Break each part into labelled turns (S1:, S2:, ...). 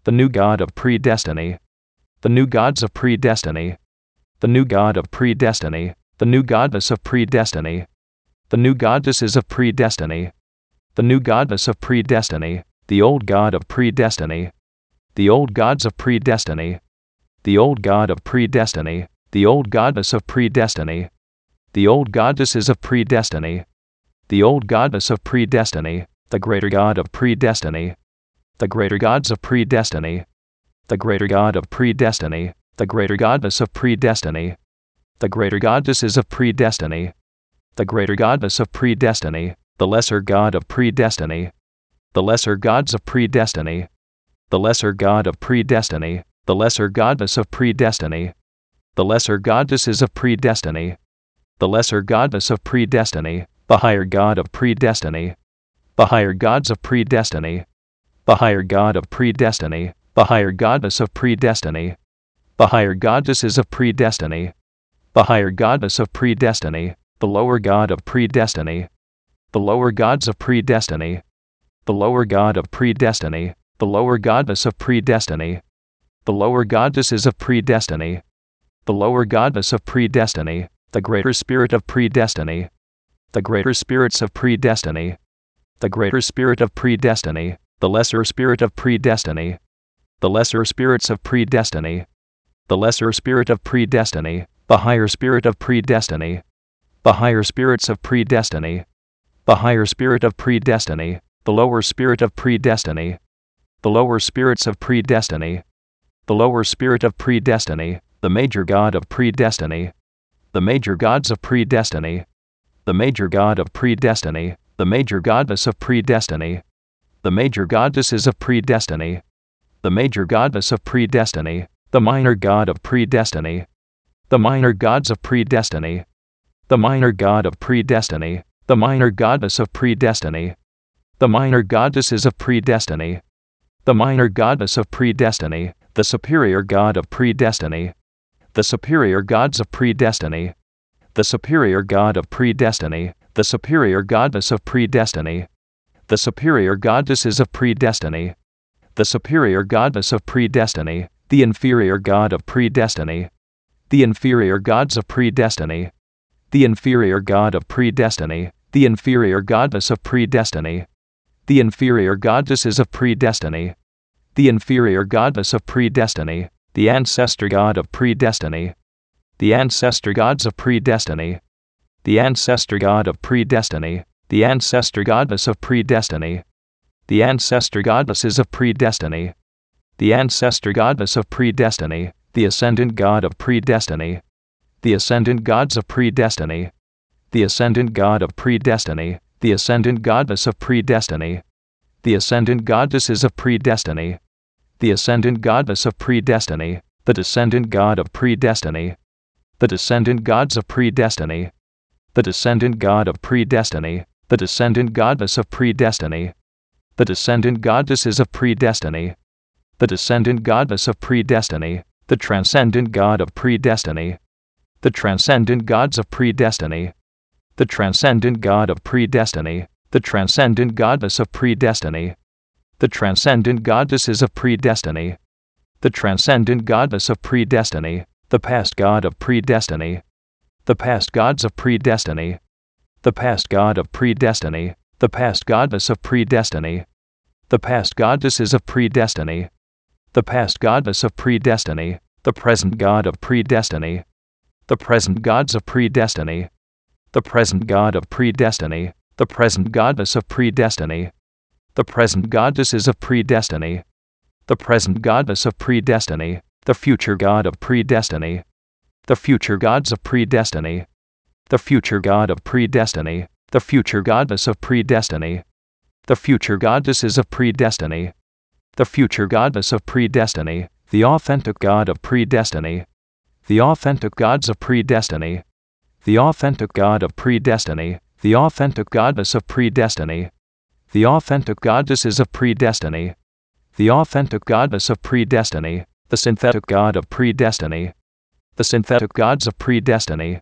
S1: the new God of predestiny, the new gods of predestiny, the new God of predestiny, the new goddess of predestiny, the new goddesses of predestiny, the new goddess of predestiny, the old God of predestiny, the old gods of predestiny, the old God of predestiny, the old goddess of predestiny, the old goddesses of predestiny, the old goddess of predestiny, the greater God of predestiny, the greater gods of predestiny, the greater God of predestiny, the greater goddess of predestiny, the greater goddesses of predestiny, the greater goddess of predestiny, the lesser God of predestiny, the lesser gods of predestiny, the lesser God of predestiny, the lesser goddess of predestiny, the lesser goddesses of predestiny, the lesser goddess of predestiny, the higher God of predestiny, the higher gods of predestiny, the higher God of predestiny, the higher goddess of predestiny, the higher goddesses of predestiny, the higher goddess of predestiny, the lower God of predestiny, the lower gods of predestiny, the lower God of predestiny, the lower goddess of predestiny, the lower goddesses of predestiny, the lower goddess of predestiny, the greater spirit of predestiny, the greater spirits of predestiny, the greater spirit of predestiny, the lesser spirit of predestiny, the lesser spirits of predestiny, the lesser spirit of predestiny, the higher spirit of predestiny, the higher spirits of predestiny, the higher spirit of predestiny, the lower spirit of predestiny, the lower spirits of predestiny, the lower spirit of predestiny, the major God of predestiny, the major gods of predestiny, the major God of predestiny, the major goddess of predestiny, the major goddesses of predestiny, the major goddess of predestiny, the minor God of predestiny, the minor gods of predestiny, the minor God of predestiny, the minor goddess of predestiny, the minor goddesses of predestiny, the minor goddess of predestiny, the superior God of predestiny, the superior gods of predestiny, the superior God of predestiny, the superior goddess of predestiny, the superior goddesses of predestiny, the superior goddess of predestiny, the inferior God of predestiny, the inferior gods of predestiny, the inferior God of predestiny, the inferior goddess of predestiny, the inferior goddesses of predestiny, the inferior goddess of predestiny, the ancestor God of predestiny, the ancestor gods of predestiny, the ancestor God of predestiny, the ancestor goddess of predestiny, the ancestor goddesses of predestiny, the ancestor goddess of predestiny, the ascendant God of predestiny, the ascendant gods of predestiny, the ascendant God of predestiny, the ascendant goddess of predestiny, the ascendant goddesses of predestiny, the ascendant goddess of predestiny, the descendant God of predestiny, the descendant gods of predestiny, the descendant God of predestiny, the descendant goddess of predestiny, the descendant goddesses of predestiny, the descendant goddess of predestiny, the transcendent God of predestiny, the transcendent gods of predestiny, the transcendent God of predestiny, the transcendent goddess of predestiny, the transcendent goddesses of predestiny, the transcendent goddess of predestiny, the past God of predestiny, the past gods of predestiny, the past God of predestiny, the past goddess of predestiny, the past goddesses of predestiny, the past goddess of predestiny, the present God of predestiny, the present gods of predestiny, the present God of predestiny, the present goddess of predestiny, the present goddesses of predestiny, the present goddess of predestiny, the future God of predestiny, the future gods of predestiny, the future God of predestiny, the future goddess of predestiny, the future goddesses of predestiny, the future goddess of predestiny, the authentic God of predestiny, the authentic gods of predestiny, the authentic God of predestiny, the authentic goddess of predestiny, the authentic goddesses of predestiny, the authentic goddess of predestiny, the synthetic God of predestiny, the synthetic gods of predestiny,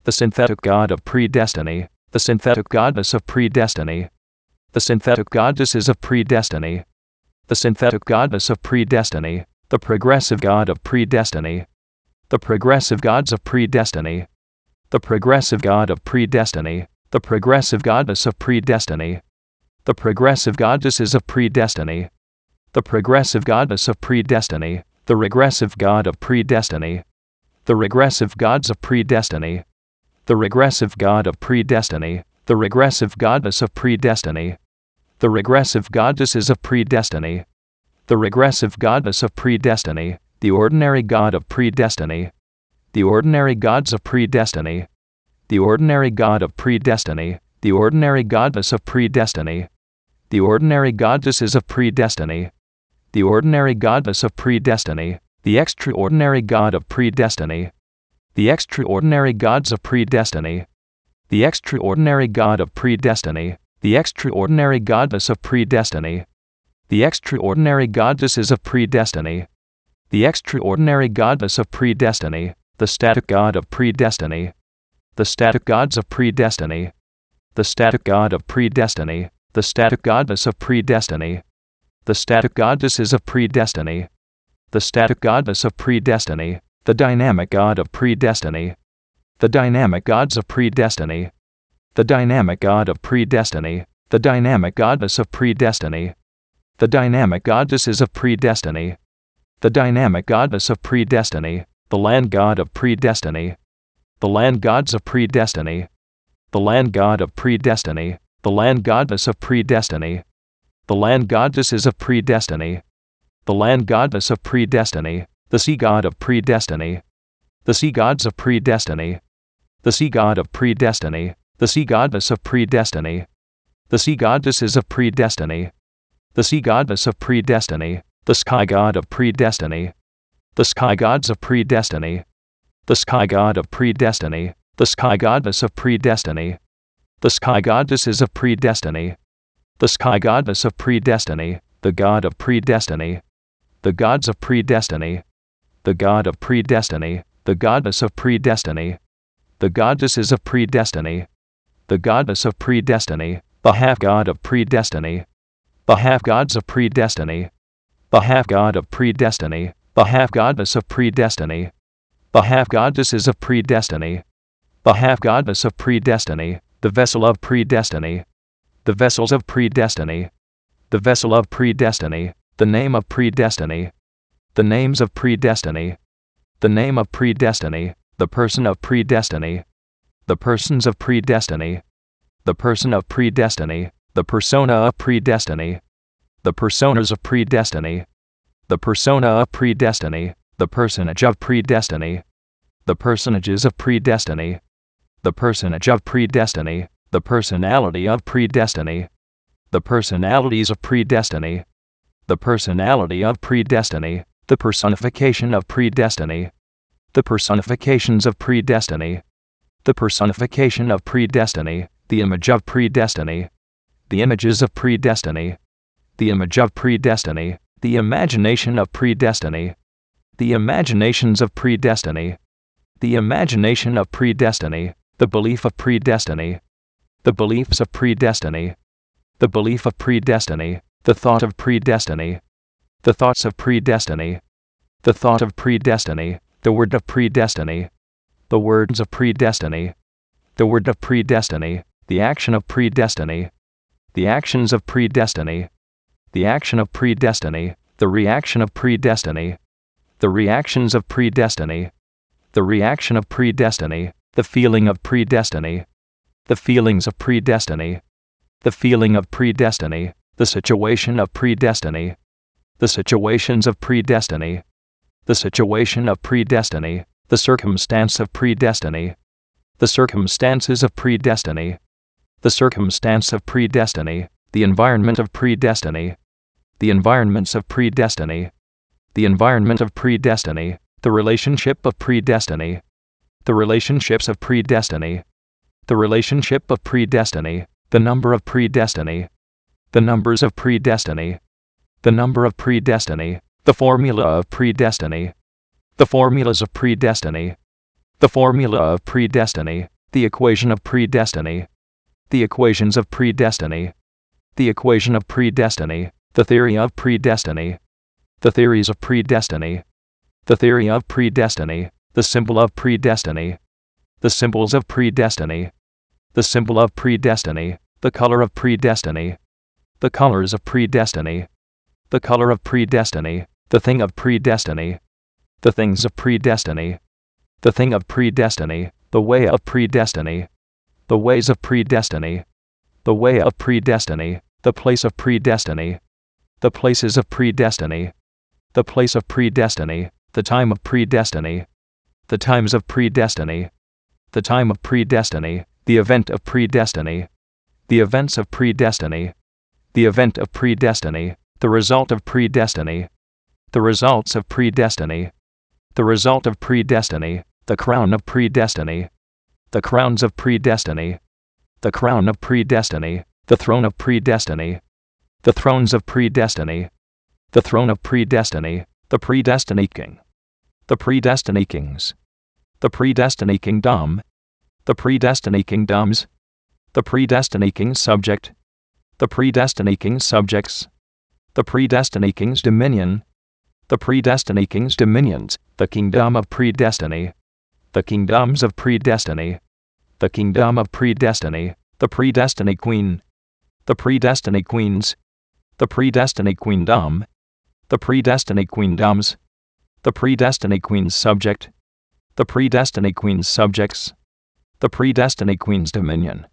S1: the synthetic God of predestiny, the synthetic goddess of predestiny, the synthetic goddesses of predestiny, the synthetic goddess of predestiny, the progressive god of predestiny, the progressive gods of predestiny, the progressive god of predestiny, the progressive goddess of predestiny, the progressive goddesses of predestiny, the progressive goddess of predestiny, the regressive god of predestiny, the regressive gods of predestiny, the regressive god of predestiny, the regressive goddess of predestiny, the regressive goddesses of predestiny, the regressive goddess of predestiny, the ordinary god of predestiny, the ordinary gods of predestiny, the ordinary god of predestiny, the ordinary goddess of predestiny, the ordinary goddesses of predestiny, the ordinary goddess of predestiny, the extraordinary god of predestiny, the extraordinary gods of predestiny, the extraordinary god of predestiny, the extraordinary goddess of predestiny, the extraordinary goddesses of predestiny, the extraordinary goddess of predestiny, the static god of predestiny, the static gods of predestiny, the static god of predestiny, the static goddess of predestiny, the static goddesses of predestiny, the static goddess of predestiny, the dynamic god of predestiny, the dynamic gods of predestiny, the dynamic god of predestiny, the dynamic goddess of predestiny, the dynamic goddesses of predestiny, the dynamic goddess of predestiny, the land god of predestiny, the land gods of predestiny, the land god of predestiny, the land goddess of predestiny, the land goddesses of predestiny, the land goddess of predestiny, the sea god of predestiny, the sea gods of predestiny, the sea god of predestiny, the sea goddess of predestiny, the sea goddesses of predestiny, the sea goddess of predestiny, the sky god of predestiny, the sky gods of predestiny, the sky god of predestiny, the sky goddess of predestiny, the sky goddesses of predestiny, the sky goddess of predestiny, the god of predestiny, the gods of predestiny, the god of predestiny, the goddess of predestiny, the goddesses of predestiny, the goddess of predestiny, the half god of predestiny, the half gods of predestiny, the half god of predestiny, the half goddess of predestiny, the half goddesses of predestiny, the half goddess of predestiny, the vessel of predestiny, the vessels of predestiny, the vessel of predestiny, the name of predestiny, the names of predestiny, the name of predestiny, the person of predestiny, the persons of predestiny, the person of predestiny, the persona of predestiny, the personas of predestiny, the persona of predestiny, the personage of predestiny, the personages of predestiny, the personage of predestiny, the personality of predestiny, the personalities of predestiny, the personality of predestiny, the personification of predestiny, the personifications of predestiny, the personification of predestiny, the image of predestiny, the images of predestiny, the image of predestiny, the imagination of predestiny, the imaginations of predestiny, the imagination of predestiny, the belief of predestiny, the beliefs of predestiny, the belief of predestiny, the thought of predestiny, the thoughts of predestiny, the thought of predestiny, the word of predestiny, the words of predestiny, the word of predestiny, the action of predestiny, the actions of predestiny, the action of predestiny, the reaction of predestiny, the reactions of predestiny, the reaction of predestiny, the feeling of predestiny, the feelings of predestiny, the feeling of predestiny, the situation of predestiny, the situations of predestiny, the situation of predestiny, the circumstance of predestiny, the circumstances of predestiny, the circumstance of predestiny, the environment of predestiny, the environments of predestiny, the environment of predestiny, the relationship of predestiny, the relationships of predestiny, the relationship of predestiny, the number of predestiny, the numbers of predestiny, the number of predestiny, the formula of predestiny, the formulas of predestiny, the formula of predestiny, the equation of predestiny, the equations of predestiny, the equation of predestiny, The theory of predestiny. The theories of predestiny. The theory of predestiny. The symbol of predestiny. The symbols of predestiny. The symbol of predestiny. The color of predestiny. The colors of predestiny. The color of predestiny. The thing of predestiny. The things of predestiny. The thing of predestiny. The way of predestiny. The ways of predestiny. The way of predestiny. The place of predestiny. The places of predestiny. The place of predestiny. The time of predestiny. The times of predestiny. The time of predestiny. The event of predestiny. The events of predestiny. The event of predestiny. The result of predestiny. The results of predestiny. The result of predestiny. The crown of predestiny. The crowns of predestiny. The crown of predestiny. The throne of predestiny. The thrones of predestiny. The throne of predestiny. The predestiny king. The predestiny kings. The predestiny kingdom. The predestiny kingdoms. The predestiny king's subject. The predestiny king's subjects. The predestiny king's dominion. The predestiny king's dominions. The kingdom of predestiny. The kingdoms of predestiny. The kingdom of predestiny. The predestiny queen. The predestiny queens. The predestiny queendom. The predestiny queendoms. The predestiny queen's subject. The predestiny queen's subjects. The predestiny queen's dominion.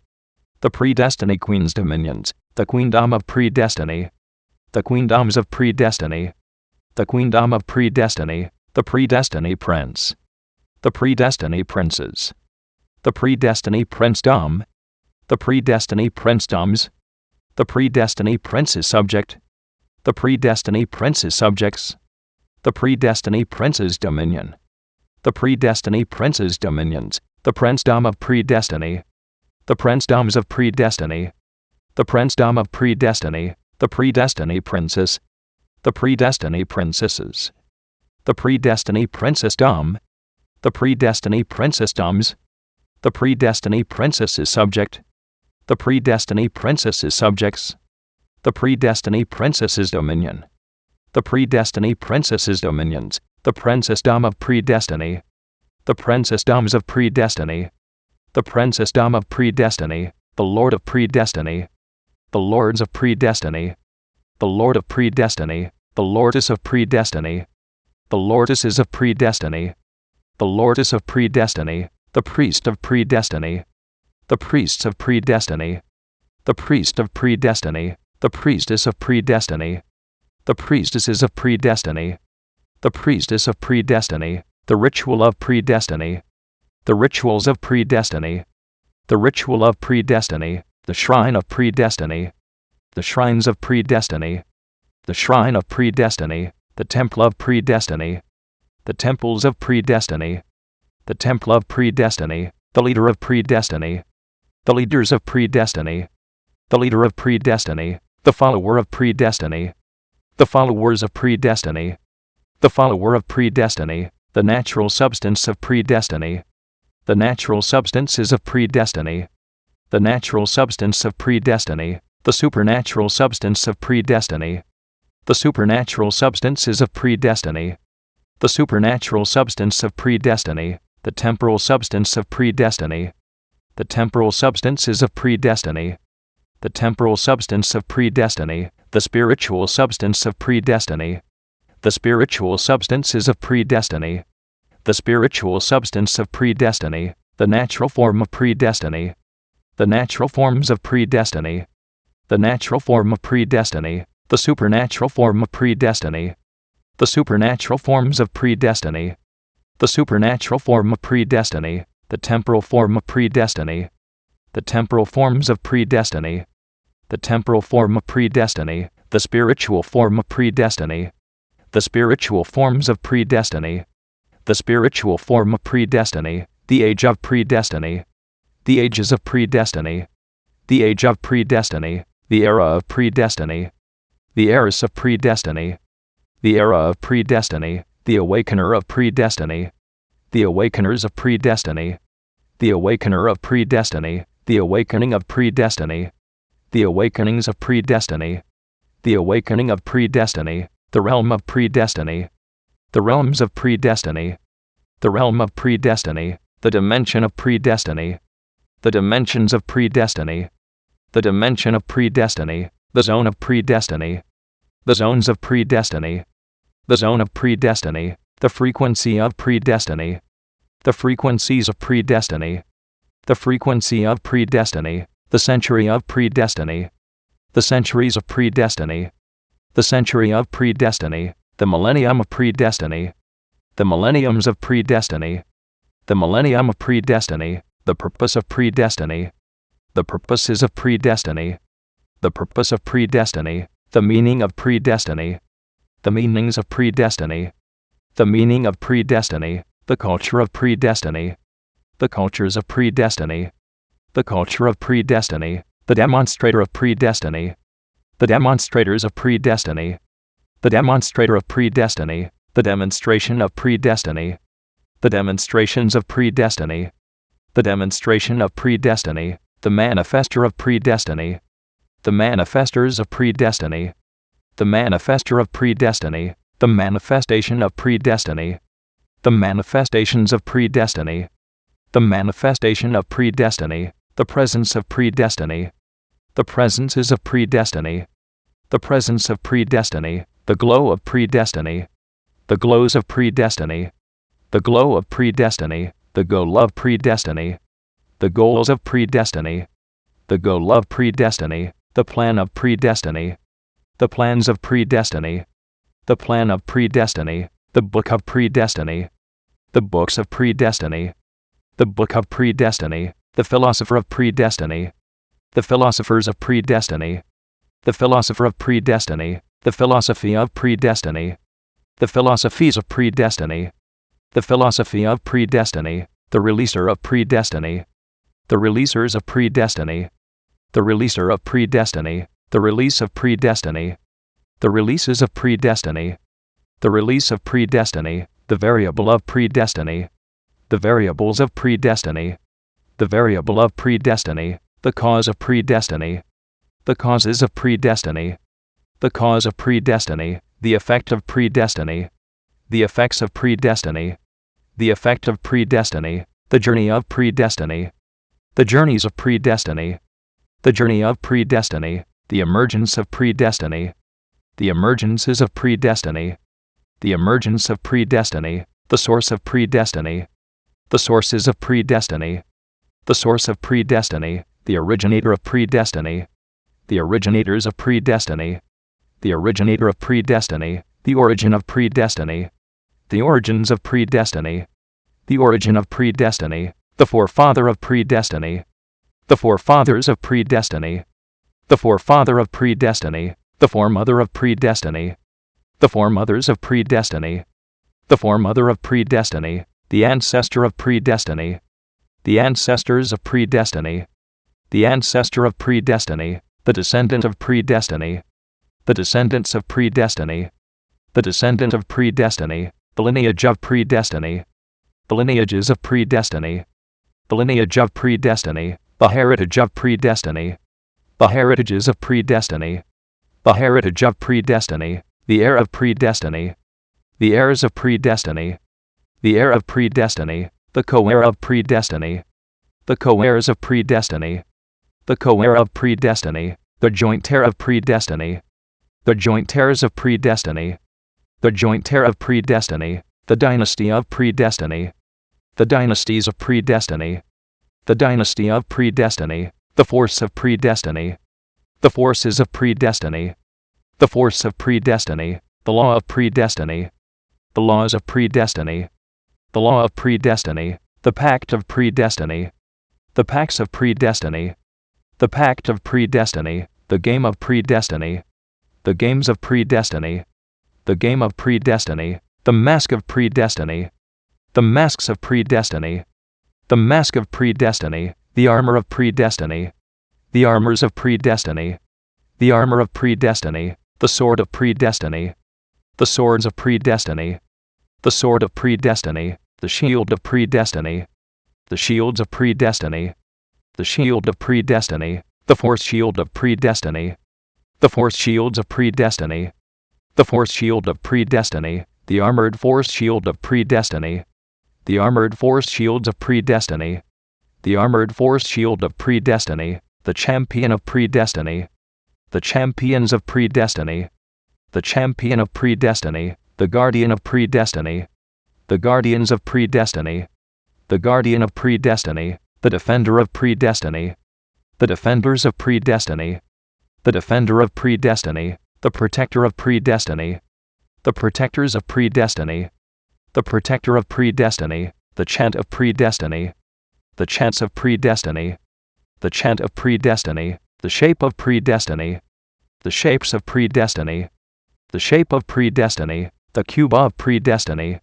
S1: The predestiny queen's dominions. The queendom of predestiny. The queendoms of predestiny. The queendom of predestiny. The predestiny prince. The predestiny princes. The predestiny princedom. The predestiny princedoms. The predestiny prince's subject. The predestiny prince's subjects. The predestiny prince's dominion. The predestiny prince's dominions. The princedom of predestiny. The princedoms of predestiny. The princedom of predestiny. The predestiny princess. The predestiny princesses. The predestiny princessdom. The predestiny princessdoms. The predestiny princess's subject. The predestiny princess's subjects. The predestiny princess's dominion. The predestiny princess's dominions. The princessdom of predestiny. The princessdoms of predestiny. The princessdom of predestiny. The lord of predestiny. The lords of predestiny. The lord of predestiny. The lordess of predestiny. The lordesses of predestiny. The lordess of predestiny. The priest of predestiny. The priests of predestiny. The priest of predestiny. The priestess of predestiny. The priestesses of predestiny. The priestess of predestiny. The ritual of predestiny. The rituals of predestiny. The ritual of predestiny. The shrine of predestiny. The shrines of predestiny. The shrine of predestiny. The temple of predestiny. The temples of predestiny. The temple of predestiny. The leader of predestiny. The leaders of predestiny. The leader of predestiny. The follower of predestiny. The followers of predestiny. The follower of predestiny. The natural substance of predestiny. The natural substances of predestiny. The natural substance of predestiny. The supernatural substance of predestiny. The supernatural substances of predestiny. The supernatural substance of predestiny. The temporal substance of predestiny. The temporal substances of predestiny. The temporal substance of predestiny. The spiritual substance of predestiny. The spiritual substances of predestiny. The spiritual substance of predestiny. The natural form of predestiny. The natural forms of predestiny. The natural form of predestiny. The supernatural form of predestiny. The supernatural forms of predestiny. The supernatural form of predestiny. The temporal form of predestiny. The temporal forms of predestiny. The temporal form of predestiny. The spiritual form of predestiny. The spiritual forms of predestiny. The spiritual form of predestiny. The age of predestiny. The ages of predestiny. The age of predestiny. The era of predestiny. The eras of predestiny. The era of predestiny. The awakener of predestiny. The awakeners of predestiny. The awakener of predestiny. The awakening of predestiny. The awakenings of predestiny. the awakening of predestiny, the realm of predestiny, the realms of predestiny, the realm of predestiny, the dimension of predestiny, the dimensions of predestiny, the dimension of predestiny, the zone of predestiny, the zones of predestiny, the zone of predestiny, the frequency of predestiny, the frequencies of predestiny, the frequency of predestiny, the century of predestiny, the centuries of predestiny, the century of predestiny, the millennium of predestiny, the millenniums of predestiny, the millennium of predestiny, the purpose of predestiny, the purposes of predestiny, the purpose of predestiny, the meaning of predestiny, the meanings of predestiny, the meaning of predestiny, the culture of predestiny, the cultures of predestiny, the culture of predestiny, the demonstrator of predestiny, the demonstrators of predestiny, the demonstrator of predestiny, the demonstration of predestiny, the demonstrations of predestiny, the demonstration of predestiny, the manifester of predestiny, the manifestors of predestiny, the manifester of predestiny, the manifestation of predestiny, the manifestations of predestiny, the manifestation of predestiny, the presence of predestiny, the presences of predestiny, the presence of predestiny, the glow of predestiny, the glows of predestiny, the glow of predestiny, the goal of predestiny, the goals of predestiny, the goal of predestiny, the plan of predestiny, the plans of predestiny, the plan of predestiny, the book of predestiny, the books of predestiny, the book of predestiny, the philosopher of predestiny, the philosophers of predestiny, the philosopher of predestiny, the philosophy of predestiny, the philosophies of predestiny, the philosophy of predestiny, the releaser of predestiny, the releasers of predestiny, the releaser of predestiny, the release of predestiny, the releases of predestiny, the release of predestiny, the variable of predestiny, the variables of predestiny, the variable of predestiny, the cause of predestiny, the causes of predestiny, the cause of predestiny, the effect of predestiny, the effects of predestiny, the effect of predestiny, the journey of predestiny, the journeys of predestiny, the journey of predestiny, the emergence of predestiny, the emergences of predestiny, the emergence of predestiny, the source of predestiny, the sources of predestiny, the source of predestiny, the originator of predestiny, the originators of predestiny, the originator of predestiny, the origin of predestiny, the origins of predestiny, the origin of predestiny, the forefather of predestiny, the forefathers of predestiny, the forefather of predestiny, the foremother of predestiny, the foremothers of predestiny, the foremother of predestiny, the ancestor of predestiny, the ancestors of predestiny, the ancestor of predestiny, the descendant of predestiny, the descendants of predestiny, the descendant of predestiny, the lineage of predestiny, the lineages of predestiny, the lineage of predestiny, the heritage of predestiny, the heritages of predestiny, the heritage of predestiny, the heir of predestiny, the heirs of predestiny, the heir of predestiny, the co-heir of predestiny, the co-heirs of predestiny, the co-heir of predestiny, the joint heir of predestiny, the joint heirs of predestiny, the joint heir of predestiny, the dynasty of predestiny, the dynasties of predestiny, the dynasty of predestiny, the force of predestiny, the forces of predestiny, the force of predestiny, the law of predestiny, the laws of predestiny, the law of predestiny, the pact of predestiny, the pacts of predestiny, the pact of predestiny, the game of predestiny, the games of predestiny, the game of predestiny, the mask of predestiny, the masks of predestiny, the mask of predestiny, the armor of predestiny, the armors of predestiny, the armor of predestiny, the sword of predestiny, the swords of predestiny, the sword of predestiny, the shield of predestiny, the shields of predestiny, the shield of predestiny, the force shield of predestiny, The force shields of Predestiny. The force shield of Predestiny. The armored force shield of Predestiny. The armored force shields of Predestiny. The armored force shield of Predestiny. The champion of Predestiny. The champions of Predestiny. The champion of Predestiny. The guardian of Predestiny. The guardians of Predestiny. The guardian of Predestiny. The defender of Predestiny. The defenders of Predestiny. The defender of Predestiny. The protector of Predestiny. The protectors of Predestiny. The protector of Predestiny. The chant of Predestiny. The chants of Predestiny. The chant of Predestiny. The shape of Predestiny. The shapes of Predestiny. The shape of Predestiny. The cube of Predestiny.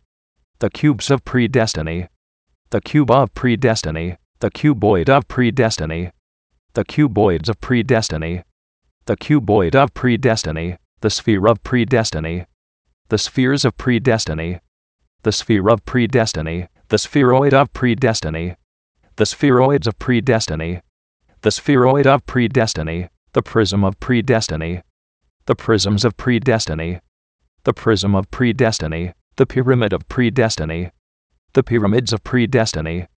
S1: The cubes of Predestiny. The cube of Predestiny. The cuboid of Predestiny. The cuboids of Predestiny. The cuboid of Predestiny. The sphere of Predestiny. The spheres of Predestiny. The sphere of Predestiny. The spheroid of Predestiny. The spheroids of Predestiny. The spheroid of Predestiny. The prism of Predestiny. The prisms of Predestiny. The prism of Predestiny. The pyramid of Predestiny. The pyramids of Predestiny.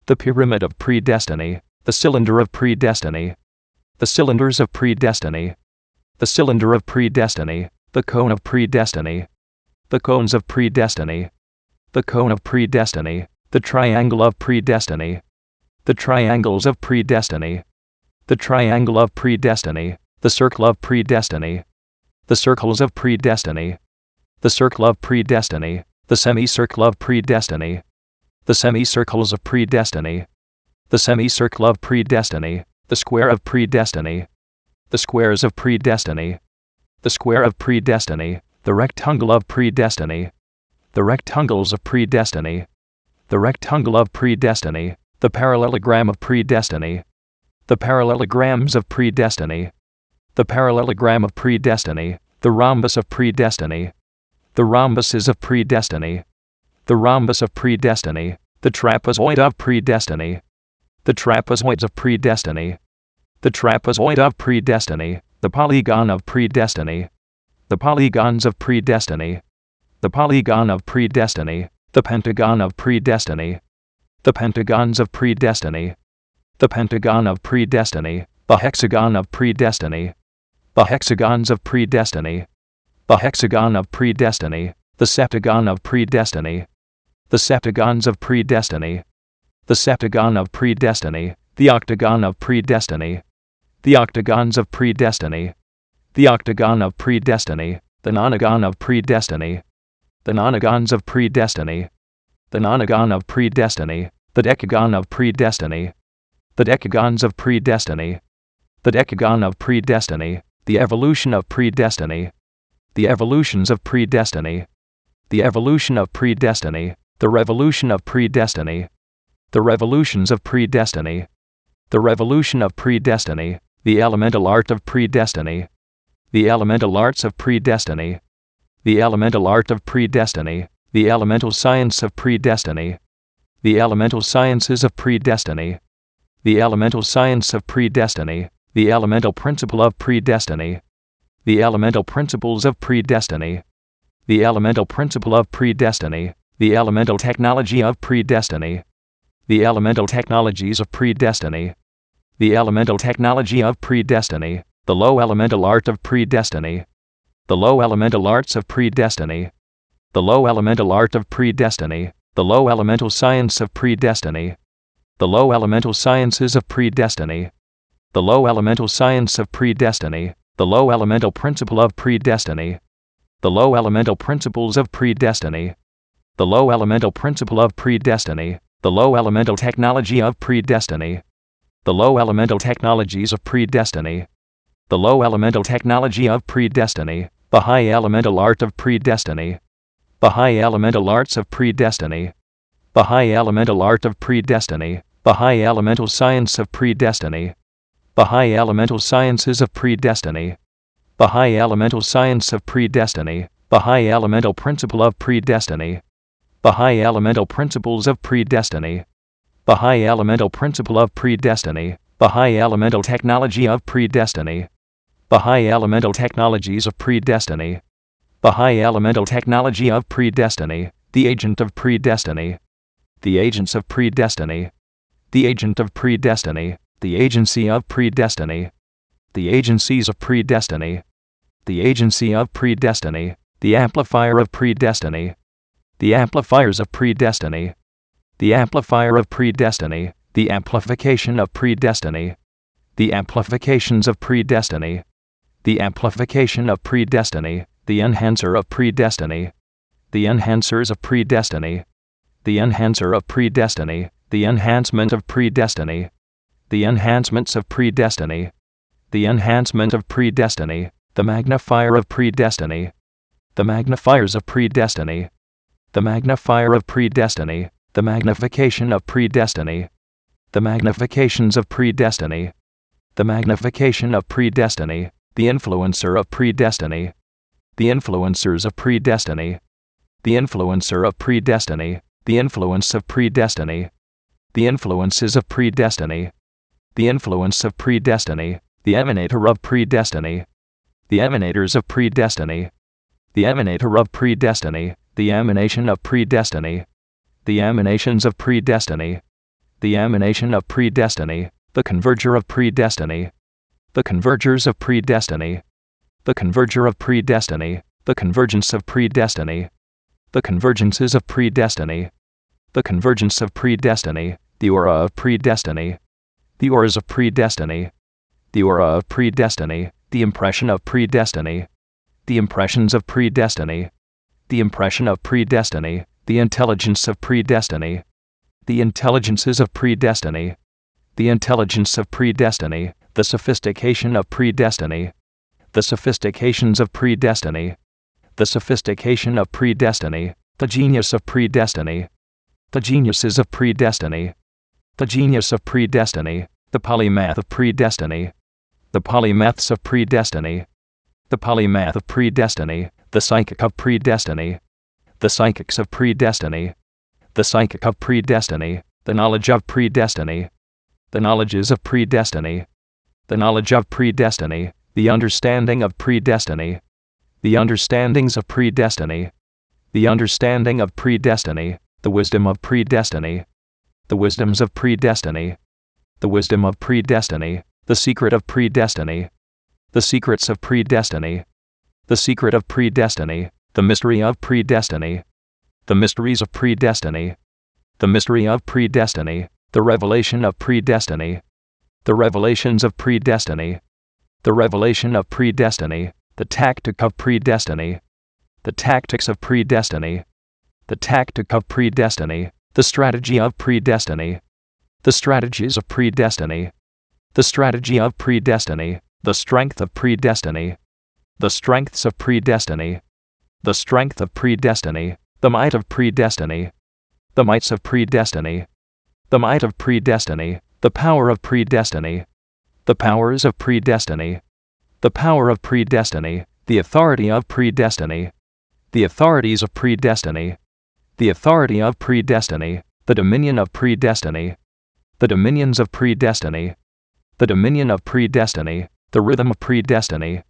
S1: The pyramid of Predestiny. The cylinder of Predestiny. The cylinders of Predestiny. The cylinder of Predestiny. The cone of Predestiny. The cones of Predestiny. The cone of Predestiny. The triangle of Predestiny. The triangles of Predestiny. The triangle of Predestiny. The circle of Predestiny. The circles of Predestiny. The circle of Predestiny. The semicircle of Predestiny. The semicircles of Predestiny. The semicircle of Predestiny. The square of Predestiny. The squares of Predestiny. The square of Predestiny. The rectangle of Predestiny. The rectangles of Predestiny. The rectangle of Predestiny. The parallelogram of Predestiny. The parallelograms of Predestiny. The parallelogram of Predestiny. The rhombus of Predestiny. The rhombuses of Predestiny. The rhombus of Predestiny. The trapezoid of Predestiny. The trapezoids of Predestiny. The trapezoid of Predestiny. The polygon of Predestiny. The polygons of Predestiny. The polygon of Predestiny. The pentagon of Predestiny. The pentagons of Predestiny. The pentagon of Predestiny. The hexagon of Predestiny. The hexagons of Predestiny. The hexagon of Predestiny. The septagon of Predestiny. The septagons of Predestiny. The septagon of Predestiny. The octagon of Predestiny. The octagons of Predestiny. The octagon of Predestiny. The nonagon of Predestiny. The nonagons of Predestiny. The nonagon of Predestiny. The decagon of Predestiny. The decagons of Predestiny. The decagon of Predestiny. The evolution of Predestiny. The evolutions of Predestiny. The evolution of Predestiny. The revolution of Predestiny. The revolutions of Predestiny. The revolution of Predestiny. The elemental art of Predestiny. The elemental arts of Predestiny. The elemental art of Predestiny. The elemental science of Predestiny. The elemental sciences of Predestiny. The elemental science of Predestiny. The elemental principle of Predestiny. The elemental principles of Predestiny. The elemental principle of Predestiny. The elemental technology of Predestiny. The elemental technologies of Predestiny. The elemental technology of Predestiny. The low elemental art of Predestiny. The low elemental arts of Predestiny. The low elemental art of Predestiny. The low elemental science of Predestiny. The low elemental sciences of Predestiny. The low elemental science of Predestiny. The low elemental principle of Predestiny. The low elemental principles of Predestiny. The low elemental principle of Predestiny. The low elemental technology of Predestiny. The low elemental technologies of Predestiny. The low elemental technology of Predestiny. The high elemental art of Predestiny. The high elemental arts of Predestiny. The high elemental art of Predestiny. The high elemental science of Predestiny. The high elemental sciences of Predestiny. The high elemental science of Predestiny. The high elemental principle of Predestiny. The high elemental principles of Predestiny. The high elemental principle of Predestiny. The high elemental technology of Predestiny. The high elemental technologies of Predestiny. The high elemental technology of Predestiny. The agent of Predestiny. The agents of Predestiny. The agent of Predestiny. The agency of Predestiny. The agencies of Predestiny. The agency of Predestiny. The amplifier of Predestiny. The amplifiers of Predestiny. The amplifier of Predestiny. The amplification of Predestiny. The amplifications of Predestiny. The amplification of Predestiny. The enhancer of Predestiny. The enhancers of Predestiny. The enhancer of Predestiny. The enhancement of Predestiny. The enhancements of Predestiny. The enhancement of Predestiny. The magnifier of Predestiny. The magnifiers of Predestiny. The magnifier of Predestiny. The magnification of Predestiny. The magnifications of Predestiny. The magnification of Predestiny. The influencer of Predestiny. The influencers of Predestiny. The influencer of Predestiny. The influence of Predestiny. The influences of Predestiny. The influence of Predestiny. The emanator of Predestiny. The emanators of Predestiny. The emanator of Predestiny. The emanation of Predestiny. The emanations of Predestiny. The emanation of Predestiny. The converger of Predestiny. The convergers of Predestiny. The converger of Predestiny. The convergence of Predestiny. The convergences of Predestiny. The convergence of Predestiny. The aura of Predestiny. The auras of Predestiny. The aura of Predestiny. The impression of Predestiny. The impressions of Predestiny. The impression of Predestiny. The intelligence of Predestiny. The intelligences of Predestiny. The intelligence of Predestiny. The sophistication of Predestiny. The sophistications of Predestiny. The sophistication of Predestiny. The genius of Predestiny. The geniuses of Predestiny. The genius of Predestiny. The polymath of Predestiny. The polymaths of Predestiny. The polymath of Predestiny. The psychic of Predestiny. The psychics of Predestiny. The psychic of Predestiny. The knowledge of Predestiny. The knowledges of Predestiny. The knowledge of Predestiny. The understanding of Predestiny. The understandings of Predestiny. The understanding of Predestiny. The wisdom of Predestiny. The wisdoms of Predestiny. The wisdom of Predestiny. The secret of Predestiny. The secrets of Predestiny. The secret of Predestiny. The mystery of Predestiny. The mysteries of Predestiny. The mystery of Predestiny. The revelation of Predestiny. The revelations of Predestiny. The revelation of Predestiny. The tactic of Predestiny. The tactics of Predestiny. The tactic of Predestiny. The strategy of Predestiny. The strategies of Predestiny. The strategy of Predestiny. The strength of Predestiny. The strengths of Predestiny. The strength of Predestiny. The might of Predestiny. The mights of Predestiny. The might of Predestiny. The power of Predestiny. The powers of Predestiny. The power of Predestiny. The authority of Predestiny. The authorities of Predestiny. The authority of Predestiny. The dominion of Predestiny. The dominions of Predestiny. The dominion of Predestiny. The rhythm of Predestiny.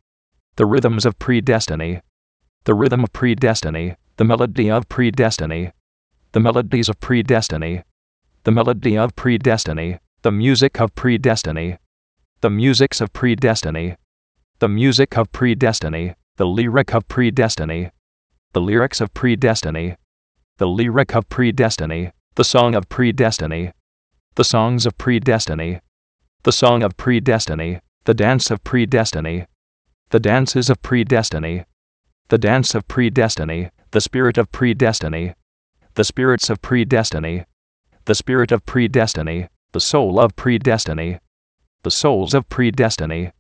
S1: The rhythms of Predestiny. The rhythm of Predestiny. The melody of Predestiny. The melodies of Predestiny. The melody of Predestiny. The music of Predestiny. The musics of Predestiny. The music of Predestiny. The lyric of Predestiny. The lyrics of Predestiny. The lyric of Predestiny. The song of Predestiny. The songs of Predestiny. The song of Predestiny. The dance of Predestiny. The dances of Predestiny. The dance of Predestiny. The spirit of Predestiny. The spirits of Predestiny. The spirit of Predestiny. The soul of Predestiny. The souls of Predestiny.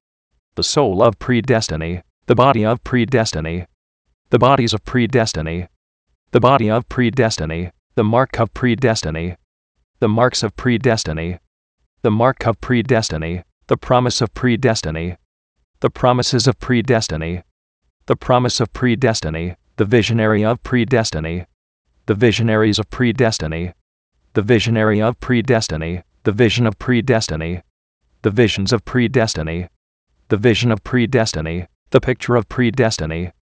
S1: The soul of Predestiny. The body of Predestiny. The bodies of Predestiny. The body of Predestiny. The mark of Predestiny. The marks of Predestiny. The mark of Predestiny. The promise of Predestiny. The promises of Predestiny. The promise of Predestiny. The visionary of Predestiny. The visionaries of Predestiny. The visionary of Predestiny. The vision of Predestiny. The visions of Predestiny. the vision of predestiny, the picture of predestiny,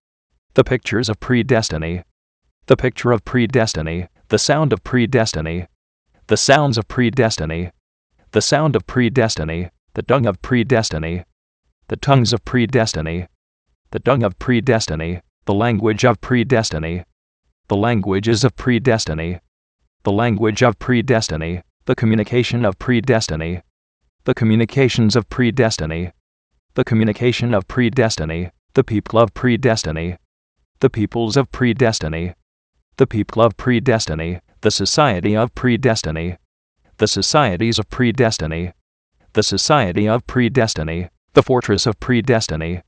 S1: the pictures of predestiny, the picture of predestiny, the sound of predestiny, the sounds of predestiny, the sound of predestiny, the tongue of predestiny, the tongues of predestiny, the tongue of predestiny, the language of predestiny, the languages of predestiny, the language of predestiny, the communication of predestiny, the communications of predestiny, the communication of predestiny, the people of predestiny, the peoples of predestiny, the people of predestiny, the society of predestiny, the societies of predestiny, the society of predestiny, the fortress of predestiny,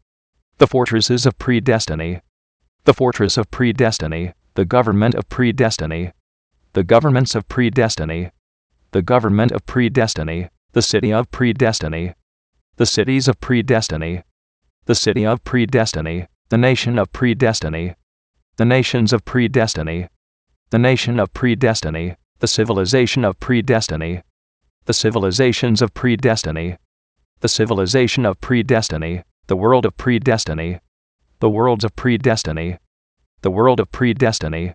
S1: the fortresses of predestiny, the fortress of predestiny, the government of predestiny, the governments of predestiny, the government of predestiny, the city of predestiny, the cities of predestiny, the city of predestiny, the nation of predestiny, the nations of predestiny, the nation of predestiny, the civilization of predestiny, the civilizations of predestiny, the civilization of predestiny, the world of predestiny, the worlds of predestiny, the world of predestiny,